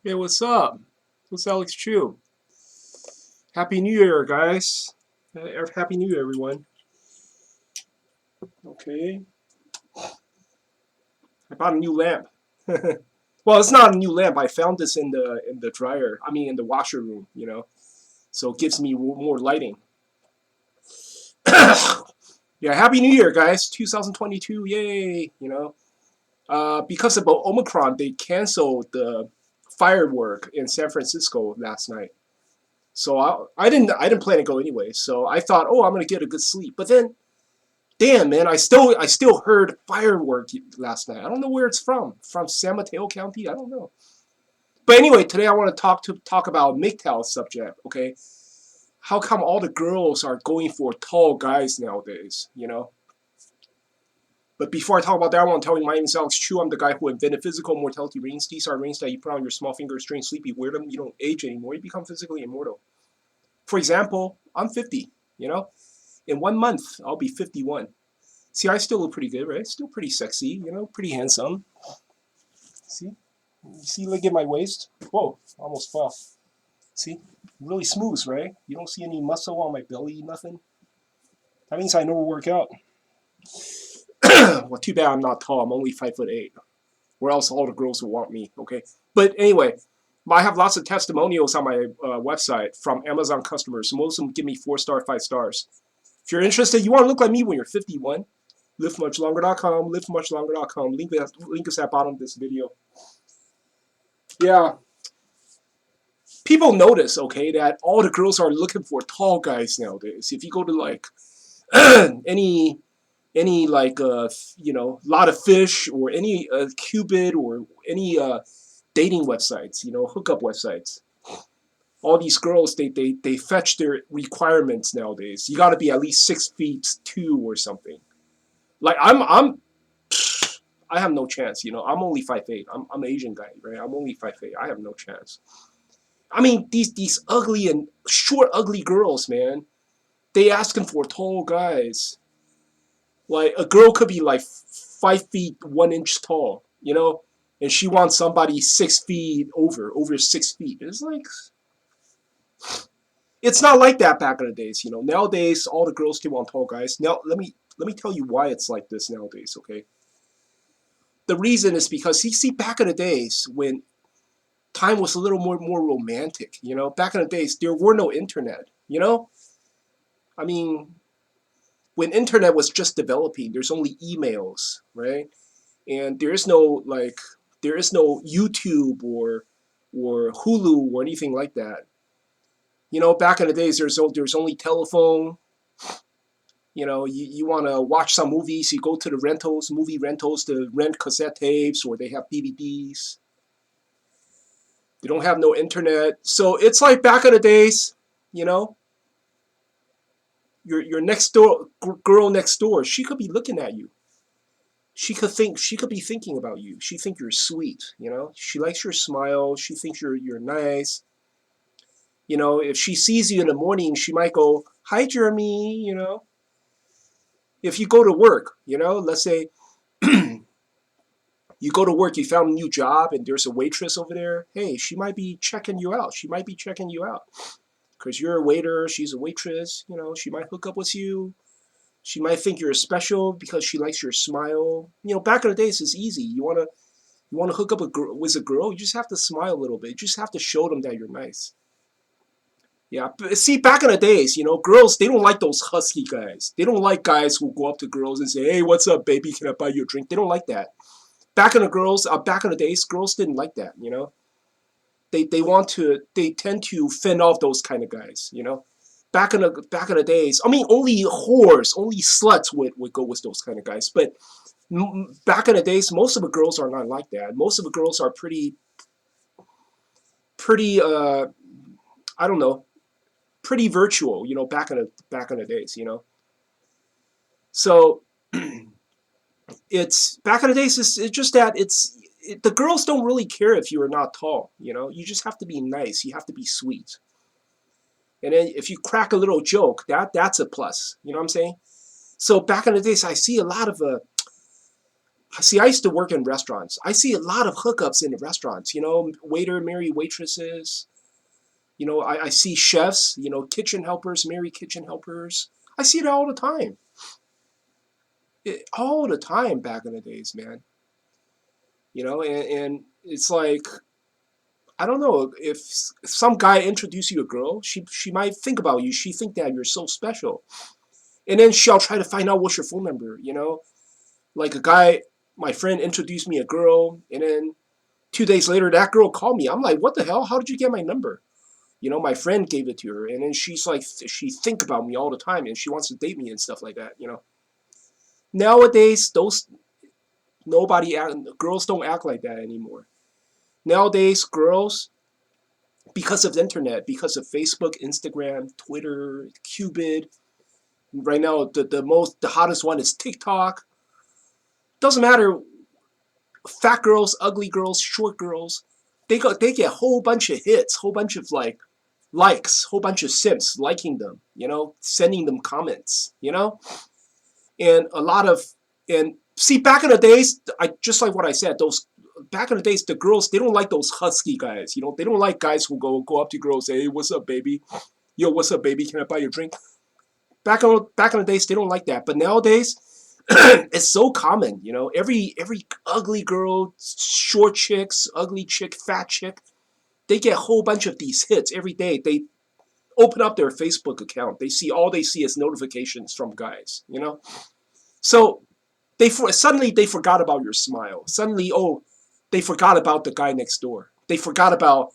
Hey, what's up? What's Alex Chu? Happy New Year, guys. Happy New Year, everyone. Okay. I bought a new lamp. Well, it's not a new lamp. I found this in the dryer. I mean, in the washer room. So it gives me more lighting. Yeah, Happy New Year, guys. 2022. Yay. Because of Omicron, they canceled the firework in San Francisco last night. So I didn't plan to go anyway. So I thought, oh, I'm gonna get a good sleep. But then, damn, man, I still heard firework last night. I don't know where it's from. From San Mateo County. I don't know. But anyway, today I want to talk about MGTOW subject. Okay, how come all the girls are going for tall guys nowadays? But before I talk about that, I want to tell you my name is Alex Chu. I'm the guy who invented physical mortality rings. These are rings that you put on your small fingers during sleep. You wear them, you don't age anymore. You become physically immortal. For example, I'm 50. You know, in 1 month I'll be 51. See, I still look pretty good, right? Still pretty sexy, pretty handsome. See? You see, look at my waist. Whoa, almost fell. See? Really smooth, right? You don't see any muscle on my belly, nothing. That means I never work out. Well, too bad I'm not tall. I'm only 5'8". Where else all the girls will want me, okay? But anyway, I have lots of testimonials on my website from Amazon customers. Most of them give me 4-star, 5 stars. If you're interested, you want to look like me when you're 51, livemuchlonger.com, livemuchlonger.com. Link is at the bottom of this video. Yeah, people notice, okay, that all the girls are looking for tall guys nowadays. If you go to like any like lot of fish or any Cupid or any dating websites, hookup websites. All these girls, they fetch their requirements nowadays. You got to be at least 6'2" or something. Like I have no chance. I'm only 5'8". I'm an Asian guy, right? I'm only 5'8". I have no chance. I mean, these ugly and short, ugly girls, man. They asking for tall guys. Like a girl could be like 5 feet 1 inch tall, and she wants somebody 6 feet over 6 feet. It's like it's not like that back in the days. Nowadays all the girls they want tall guys. Now let me tell you why it's like this nowadays. Okay, the reason is because you see back in the days when time was a little more romantic. Back in the days there were no internet. I mean, when internet was just developing, there's only emails, right? And there is no YouTube or Hulu or anything like that. Back in the days there's only telephone. You want to watch some movies, you go to the movie rentals to rent cassette tapes, or they have DVDs. They don't have no internet. So it's like back in the days, you know, your next door girl next door, she could be looking at you. She could be thinking about you. She think you're sweet. She likes your smile. She thinks you're nice. If she sees you in the morning, she might go, "Hi, Jeremy." If you go to work, let's say you go to work, you found a new job, and there's a waitress over there. Hey, she might be checking you out. She might be checking you out because you're a waiter. She's a waitress. She might hook up with you. She might think you're special because she likes your smile. Back in the days, it's easy. You want to hook up with a girl, you just have to smile a little bit. You just have to show them that you're nice. Yeah, but see, back in the days, girls, they don't like those husky guys. They don't like guys who go up to girls and say, "Hey, what's up, baby? Can I buy you a drink?" They don't like that. Back in the days, girls didn't like that. They tend to fend off those kind of guys. Back in the days, I mean, only whores, only sluts would go with those kind of guys. But back in the days, most of the girls are not like that. Most of the girls are pretty. I don't know, pretty virtual. Back in the days. So it's back in the days. It's just that the girls don't really care if you are not tall. You just have to be nice. You have to be sweet. And then if you crack a little joke, that's a plus. You know what I'm saying? So back in the days, I see a lot of See, I used to work in restaurants. I see a lot of hookups in the restaurants. Waiter marry waitresses. I see chefs. Kitchen helpers marry kitchen helpers. I see it all the time. All the time back in the days, man. And it's like, I don't know, if some guy introduce you to a girl, she might think about you. She think that you're so special, and then she'll try to find out what's your phone number. Like a guy, my friend introduced me a girl, and then 2 days later, that girl called me. I'm like, what the hell? How did you get my number? My friend gave it to her, and then she's like, she think about me all the time, and she wants to date me and stuff like that. Nowadays, those nobody girls don't act like that anymore. Nowadays, girls, because of the internet, because of Facebook, Instagram, Twitter, Cupid. Right now, the hottest one is TikTok. Doesn't matter, fat girls, ugly girls, short girls. They get a whole bunch of hits, whole bunch of likes, whole bunch of simps liking them. Sending them comments. And a lot of and see, back in the days, I just like what I said. Those back in the days, the girls, they don't like those husky guys. They don't like guys who go up to girls, say, hey, what's up, baby? Yo, what's up, baby? Can I buy you a drink? Back in the days, they don't like that. But nowadays, it's so common. Every ugly girl, short chicks, ugly chick, fat chick, they get a whole bunch of these hits every day. They open up their Facebook account. All they see is notifications from guys. So suddenly they forgot about your smile. Suddenly, they forgot about the guy next door. They forgot about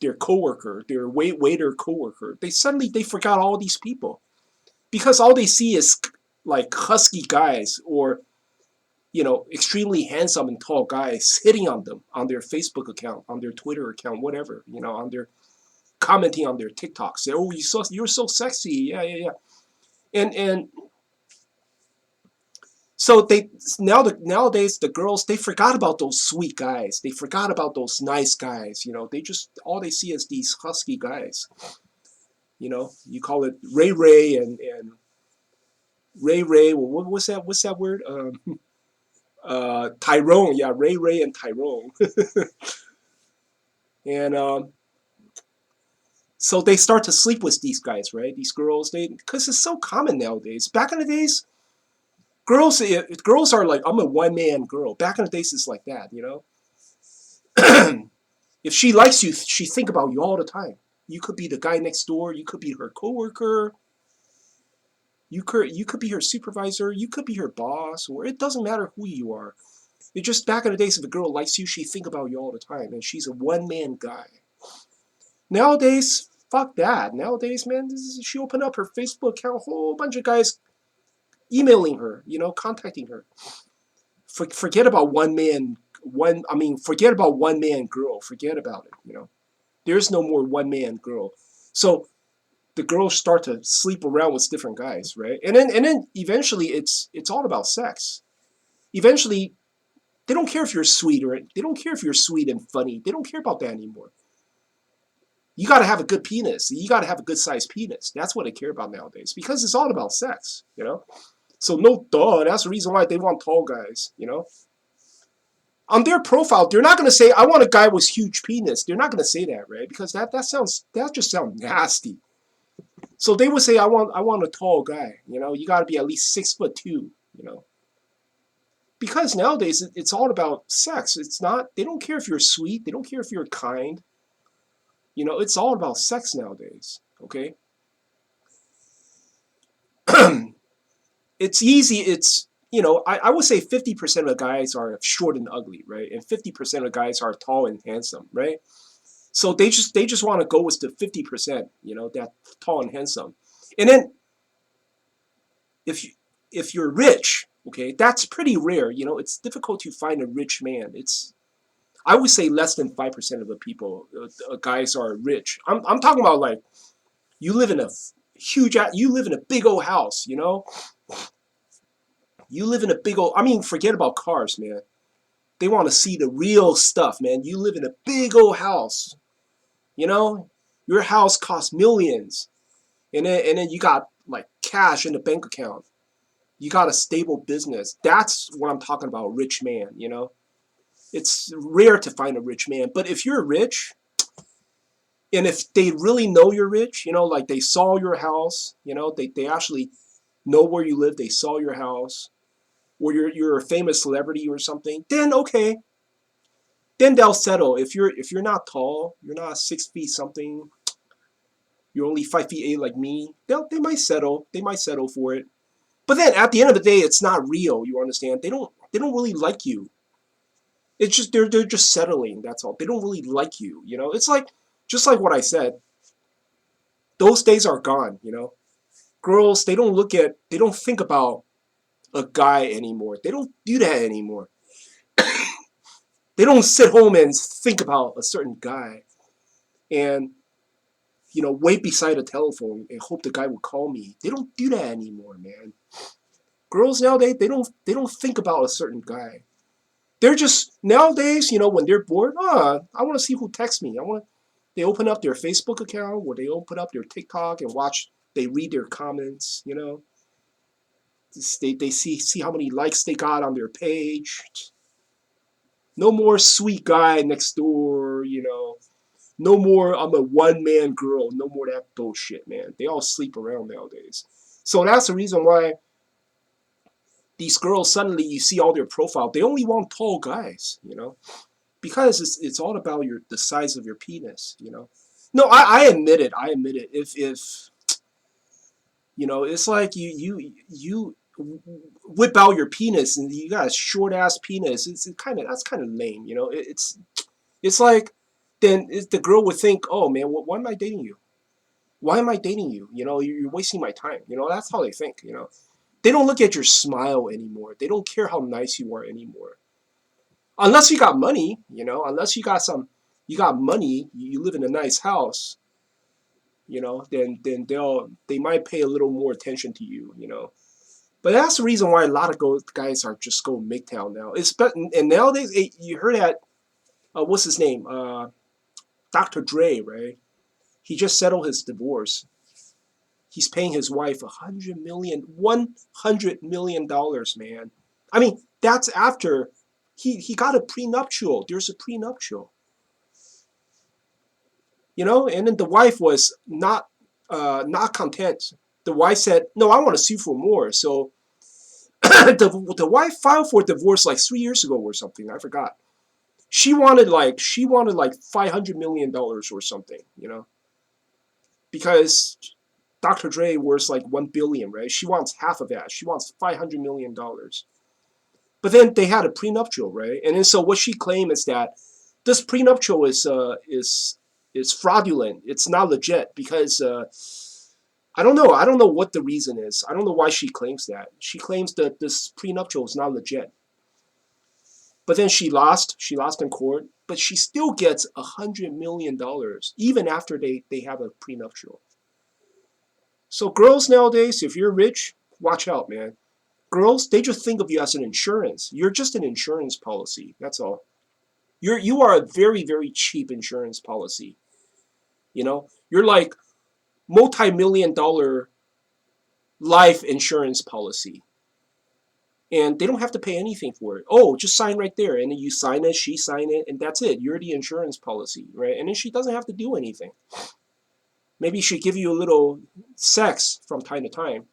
their coworker, their waiter coworker. They forgot all these people because all they see is like husky guys or extremely handsome and tall guys hitting on them on their Facebook account, on their Twitter account, whatever. On their commenting on their TikTok. Say, oh, you're so sexy. Yeah, yeah, yeah. And so nowadays the girls, they forgot about those sweet guys. They forgot about those nice guys. They just all they see is these husky guys. You call it Ray and Ray. Well, what's that word? Tyrone. Yeah, Ray and Tyrone. And so they start to sleep with these guys, right? These girls, because it's so common nowadays. Back in the days, girls are like, I'm a one man girl. Back in the days, it's like that. If she likes you, she think about you all the time. You could be the guy next door. You could be her coworker. You could be her supervisor. You could be her boss, or it doesn't matter who you are. It's just back in the days, if a girl likes you, she think about you all the time, and she's a one man guy. Nowadays, fuck that. Nowadays, man, she opened up her Facebook account, a whole bunch of guys emailing her, contacting her. Forget about one man. Forget about one man girl. Forget about it. There's no more one man girl. So the girls start to sleep around with different guys, right? And then eventually it's all about sex. Eventually, they don't care if you're sweet or they don't care if you're sweet and funny. They don't care about that anymore. You got to have a good penis. You got to have a good sized penis. That's what they care about nowadays because it's all about sex. So no duh. That's the reason why they want tall guys. On their profile, they're not going to say, I want a guy with huge penis. They're not going to say that, right? Because that just sounds nasty. So they would say, I want a tall guy. You got to be at least 6'2". Because nowadays it's all about sex. It's not. They don't care if you're sweet. They don't care if you're kind. It's all about sex nowadays. Okay. It's easy. I would say 50% of the guys are short and ugly, right? And 50% of the guys are tall and handsome, right? So they just want to go with the 50%, that tall and handsome. And then if you're rich, okay, that's pretty rare. It's difficult to find a rich man. I would say less than 5% of the people, guys are rich. I'm talking about like you live in a big old house, You live in a big old, forget about cars, man. They want to see the real stuff, man. You live in a big old house, Your house costs millions, and then you got like cash in the bank account. You got a stable business. That's what I'm talking about, rich man, you know? It's rare to find a rich man. But if you're rich, and if they really know you're rich, you know, like they saw your house, you know, they actually know where you live, they saw your house, or you're a famous celebrity or something, then okay. Then they'll settle. If you're not tall, you're not 6 feet something, you're only 5 feet 8 like me, they might settle. They might settle for it. But then at the end of the day, it's not real. You understand? They don't really like you. It's just they're just settling. That's all. They don't really like you. You know, it's like just like what I said. Those days are gone. You know, girls they don't think about a guy anymore. They don't do that anymore. They don't sit home and think about a certain guy and wait beside a telephone and hope the guy will call me. They don't do that anymore, man. Girls nowadays they don't think about a certain guy. They're just nowadays, when they're bored, I want to see who texts me. They open up their Facebook account or they open up their TikTok and watch. They read their comments. They see how many likes they got on their page. No more sweet guy next door. No more I'm a one man girl. No more that bullshit, man. They all sleep around nowadays. So that's the reason why these girls suddenly you see all their profile. They only want tall guys. Because it's all about the size of your penis. No, I admit it. I admit it. If it's like you whip out your penis and you got a short ass penis. That's kind of lame. It's like then the girl would think, oh man, why am I dating you? Why am I dating you? You're wasting my time. That's how they think. They don't look at your smile anymore. They don't care how nice you are anymore. Unless you got money, unless you got money, you live in a nice house, then they might pay a little more attention to you. But that's the reason why a lot of guys are just going MGTOW now. And nowadays, you heard that, what's his name? Dr. Dre, right? He just settled his divorce. He's paying his wife $100 million, man. I mean, that's after he got a prenuptial. There's a prenuptial. And then the wife was not content. The wife said, no, I want to sue for more. So the wife filed for divorce like 3 years ago or something. I forgot. She wanted like $500 million or something. Because Dr. Dre worth like 1 billion, right? She wants half of that. She wants $500 million. But then they had a prenuptial, right? And then so what she claimed is that this prenuptial is fraudulent. It's not legit because I don't know. I don't know what the reason is. I don't know why she claims that. She claims that this prenuptial is not legit. But then she lost. She lost in court. But she still gets $100 million even after they have a prenuptial. So girls nowadays, if you're rich, watch out, man. Girls, they just think of you as an insurance. You're just an insurance policy. That's all. You are a very, very cheap insurance policy. You're like multi-million-dollar life insurance policy. And they don't have to pay anything for it. Oh, just sign right there. And then you sign it, she sign it, and that's it. You're the insurance policy, right? And then she doesn't have to do anything. Maybe she give you a little sex from time to time,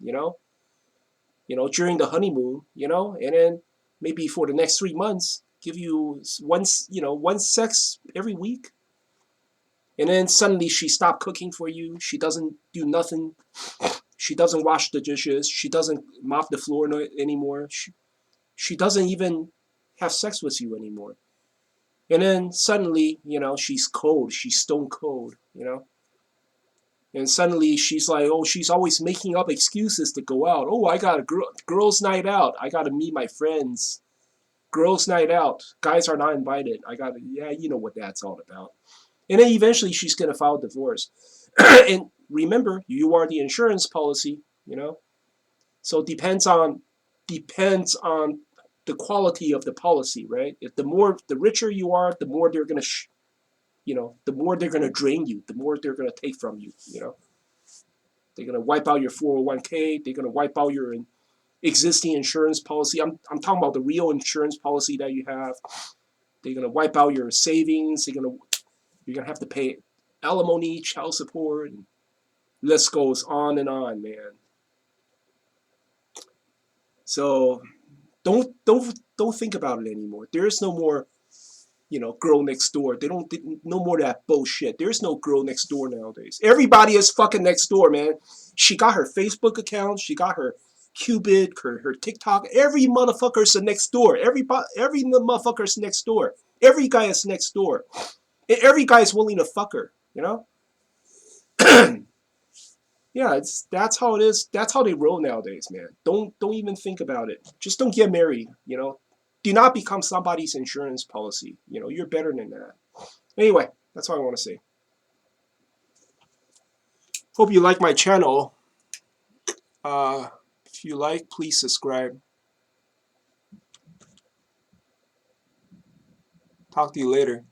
during the honeymoon, and then maybe for the next 3 months, give you one sex every week. And then suddenly she stopped cooking for you. She doesn't do nothing. She doesn't wash the dishes. She doesn't mop the floor anymore. She doesn't even have sex with you anymore. And then suddenly, she's cold. She's stone cold. And suddenly she's like, oh, she's always making up excuses to go out. Oh, I got a girls' night out. I got to meet my friends. Girls' night out. Guys are not invited. Yeah, you know what that's all about. And then eventually she's going to file divorce. And remember, you are the insurance policy. So depends on the quality of the policy, right? If the richer you are, the more they're going to the more they're going to drain you, the more they're going to take from you. They're going to wipe out your 401k. They're going to wipe out existing insurance policy. I'm talking about the real insurance policy that you have. They're gonna wipe out your savings. You're gonna have to pay alimony, child support, and list goes on and on, man. So don't think about it anymore. There is no more, girl next door. They don't no more of that bullshit. There's no girl next door nowadays. Everybody is fucking next door, man. She got her Facebook account. She got her Cupid, her TikTok. Every motherfucker's next door. Every motherfucker's next door. Every guy is next door. And every guy is willing to fuck her. Yeah, that's how it is. That's how they roll nowadays, man. Don't even think about it. Just don't get married. Do not become somebody's insurance policy. You're better than that. Anyway, that's all I want to say. Hope you like my channel. If you like, please subscribe. Talk to you later.